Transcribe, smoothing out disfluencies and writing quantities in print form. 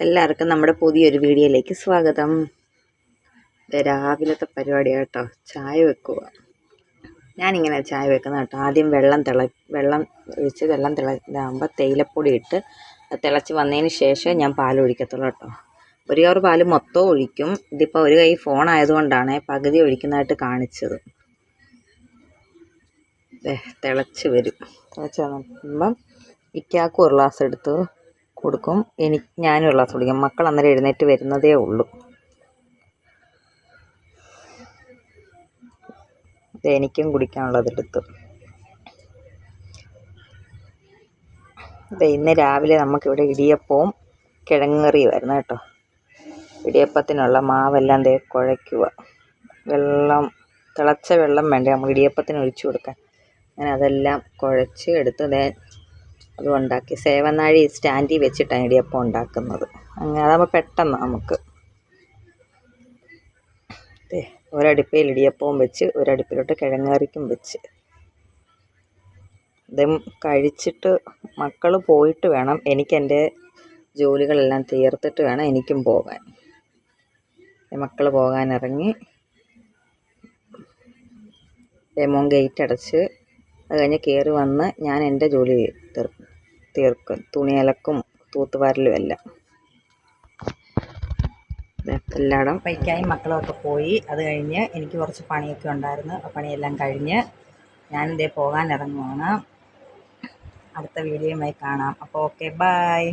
എല്ലാവർക്കും നമ്മുടെ പുതിയൊരു വീഡിയോയിലേക്ക് സ്വാഗതം. രാവിലത്തെ പരിപാടിയാണ് കേട്ടോ. ചായ വെക്കുക. ഞാനിങ്ങനെ ചായ വെക്കുന്ന കേട്ടോ. ആദ്യം വെള്ളം ഒഴിച്ച് തിളയ്ക്കുമ്പോൾ തേയിലപ്പൊടി ഇട്ട് തിളച്ച് വന്നതിന് ശേഷം ഞാൻ പാലൊഴിക്കത്തുള്ളൂ കേട്ടോ. ഒരു കവർ പാല് മൊത്തം ഒഴിക്കും. ഇതിപ്പോൾ ഒരു കൈ ഫോൺ ആയതുകൊണ്ടാണ് പകുതി ഒഴിക്കുന്നതായിട്ട് കാണിച്ചത്. തിളച്ച് വരും. തിളച്ച് വന്നപ്പം ഇക്കാക്കും ഒരു ഗ്ലാസ് എടുത്ത് കൊടുക്കും. ഞാനും ഒരു ഗ്ലാസ് കുടിക്കും. മക്കൾ അന്നേരം എഴുന്നേറ്റ് വരുന്നതേ ഉള്ളൂ. എനിക്കും കുടിക്കാനുള്ളതെടുത്തു. ഇന്ന് രാവിലെ നമുക്കിവിടെ ഇടിയപ്പവും കിഴങ്ങ് കറിയുമായിരുന്നു കേട്ടോ. ഇടിയപ്പത്തിനുള്ള മാവെല്ലാം കുഴയ്ക്കുക. തിളച്ച വെള്ളം വേണ്ടേ നമ്മൾ ഇടിയപ്പത്തിന് ഒഴിച്ചു കൊടുക്കാൻ. അങ്ങനെ അതെല്ലാം കുഴച്ച് എടുത്ത് അതും ഉണ്ടാക്കി. സേവനാഴി സ്റ്റാൻഡിൽ വെച്ചിട്ടാണ് ഇടിയപ്പം ഉണ്ടാക്കുന്നത്. അങ്ങനെ അതാകുമ്പോൾ പെട്ടെന്ന് നമുക്ക് ഒരടുപ്പയിൽ ഇടിയപ്പവും വെച്ച് ഒരടുപ്പിലോട്ട് കിഴങ്ങ് കറിക്കും വെച്ച് ഇതും കഴിച്ചിട്ട് മക്കൾ പോയിട്ട് വേണം എനിക്കെൻ്റെ ജോലികളെല്ലാം തീർത്തിട്ട് വേണം എനിക്കും പോകാൻ. മക്കൾ പോകാനിറങ്ങി. മോൻ ഗേറ്റ് അടച്ച് അത് കഴിഞ്ഞ് കയറി വന്ന് ഞാൻ എൻ്റെ ജോലി തീർക്കും. തുണി അലക്കും തൂത്തുവാരലും എല്ലാം. എല്ലായിടും വൈക്കായും മക്കളൊക്കെ പോയി. അത് കഴിഞ്ഞ് എനിക്ക് കുറച്ച് പണിയൊക്കെ ഉണ്ടായിരുന്നു. ആ പണിയെല്ലാം കഴിഞ്ഞ് ഞാനിതേ പോകാൻ ഇറങ്ങുവാണ്. അടുത്ത വീഡിയോയുമായി കാണാം. അപ്പോൾ ഓക്കെ, ബൈ.